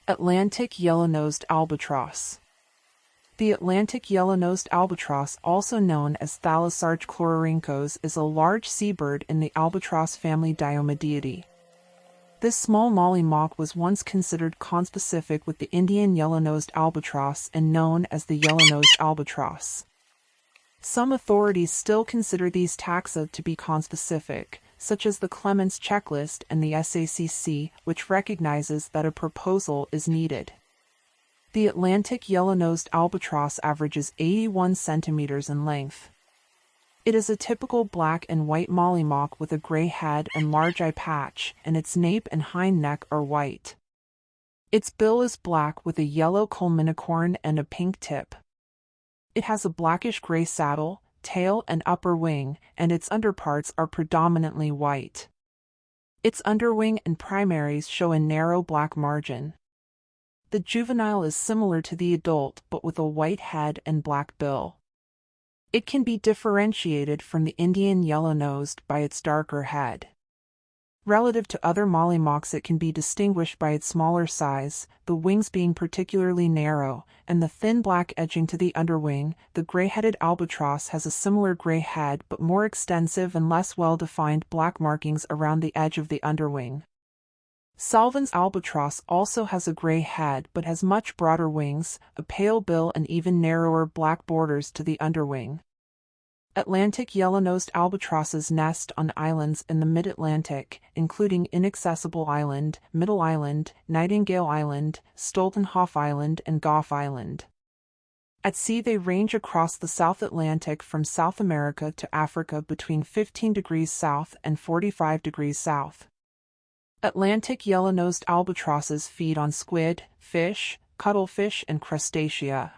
Atlantic yellow-nosed albatross. The Atlantic yellow-nosed albatross, also known as Thalassarge chlororhynchos, is a large seabird in the albatross family Diomedeidae. This small mollymauk was once considered conspecific with the Indian yellow-nosed albatross and known as the yellow-nosed albatross. Some authorities still consider these taxa to be conspecific, such as the Clements Checklist and the SACC, which recognizes that a proposal is needed. The Atlantic yellow-nosed albatross averages 81 centimeters in length. It is a typical black and white mollymauk with a gray head and large eye patch, and its nape and hind neck are white. Its bill is black with a yellow culminicorn and a pink tip. It has a blackish-gray saddle, tail and upper wing, and its underparts are predominantly white. Its underwing and primaries show a narrow black margin. The juvenile is similar to the adult but with a white head and black bill. It can be differentiated from the Indian yellow-nosed by its darker head. Relative to other mollymauks, it can be distinguished by its smaller size, the wings being particularly narrow, and the thin black edging to the underwing. The gray-headed albatross has a similar gray head but more extensive and less well-defined black markings around the edge of the underwing. Salvin's albatross also has a gray head but has much broader wings, a pale bill and even narrower black borders to the underwing. Atlantic yellow-nosed albatrosses nest on islands in the mid-Atlantic, including Inaccessible Island, Middle Island, Nightingale Island, Stoltenhof Island, and Gough Island. At sea they range across the South Atlantic from South America to Africa between 15 degrees south and 45 degrees south. Atlantic yellow-nosed albatrosses feed on squid, fish, cuttlefish, and crustacea.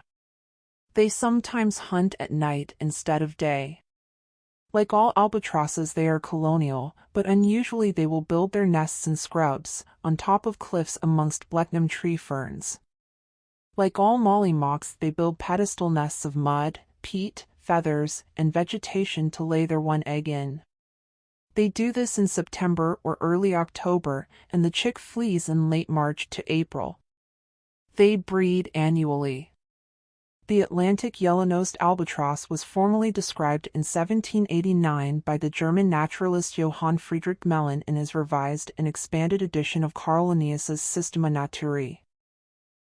They sometimes hunt at night instead of day. Like all albatrosses, they are colonial, but unusually they will build their nests in scrubs, on top of cliffs amongst Blechnum tree ferns. Like all mollymauks, they build pedestal nests of mud, peat, feathers, and vegetation to lay their one egg in. They do this in September or early October, and the chick flees in late March to April. They breed annually. The Atlantic yellow-nosed albatross was formally described in 1789 by the German naturalist Johann Friedrich Gmelin in his revised and expanded edition of Carl Linnaeus's Systema Naturae.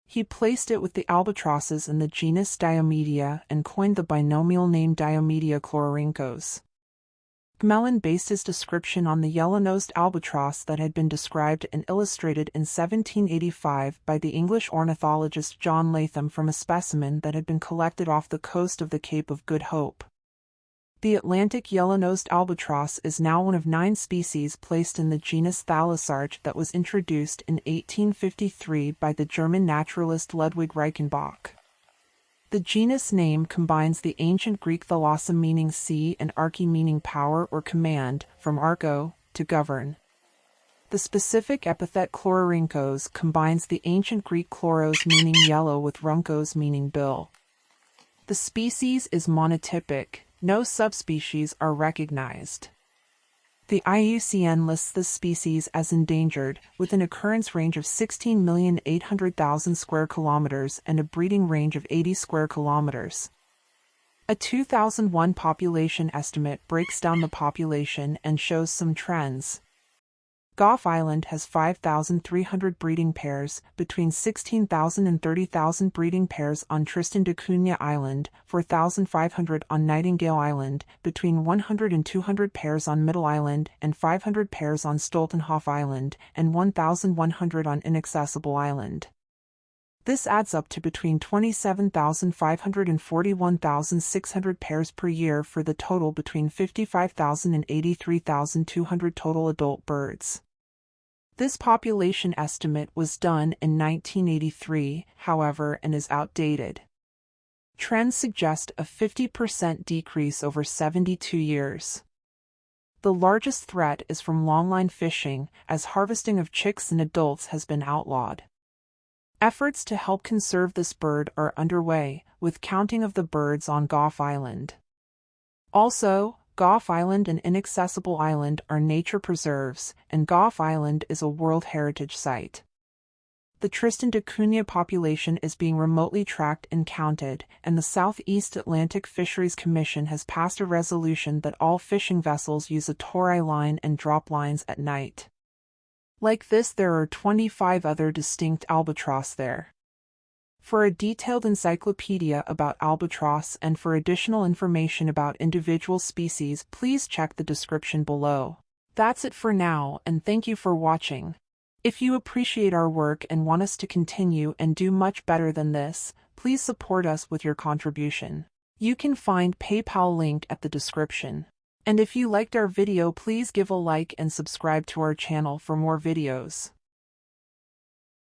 He placed it with the albatrosses in the genus Diomedea and coined the binomial name Diomedea chlororhynchos. Gmelin based his description on the yellow-nosed albatross that had been described and illustrated in 1785 by the English ornithologist John Latham from a specimen that had been collected off the coast of the Cape of Good Hope. The Atlantic yellow-nosed albatross is now one of 9 species placed in the genus Thalassarge that was introduced in 1853 by the German naturalist Ludwig Reichenbach. The genus name combines the ancient Greek thalasso meaning sea and arche meaning power or command, from archo, to govern. The specific epithet chlororhynchos combines the ancient Greek chloros meaning yellow with rhynchos meaning bill. The species is monotypic, no subspecies are recognized. The IUCN lists this species as endangered, with an occurrence range of 16,800,000 square kilometers and a breeding range of 80 square kilometers. A 2001 population estimate breaks down the population and shows some trends. Gough Island has 5,300 breeding pairs, between 16,000 and 30,000 breeding pairs on Tristan da Cunha Island, 4,500 on Nightingale Island, between 100 and 200 pairs on Middle Island, and 500 pairs on Stoltenhof Island, and 1,100 on Inaccessible Island. This adds up to between 27,500 and 41,600 pairs per year for the total between 55,000 and 83,200 total adult birds. This population estimate was done in 1983, however, and is outdated. Trends suggest a 50% decrease over 72 years. The largest threat is from longline fishing, as harvesting of chicks and adults has been outlawed. Efforts to help conserve this bird are underway, with counting of the birds on Gough Island. Also, Gough Island and Inaccessible Island are nature preserves, and Gough Island is a World Heritage Site. The Tristan da Cunha population is being remotely tracked and counted, and the Southeast Atlantic Fisheries Commission has passed a resolution that all fishing vessels use a Tori line and drop lines at night. Like this, there are 25 other distinct albatross there. For a detailed encyclopedia about albatross and for additional information about individual species, please check the description below. That's it for now, and thank you for watching. If you appreciate our work and want us to continue and do much better than this, please support us with your contribution. You can find PayPal link at the description. And if you liked our video, please give a like and subscribe to our channel for more videos.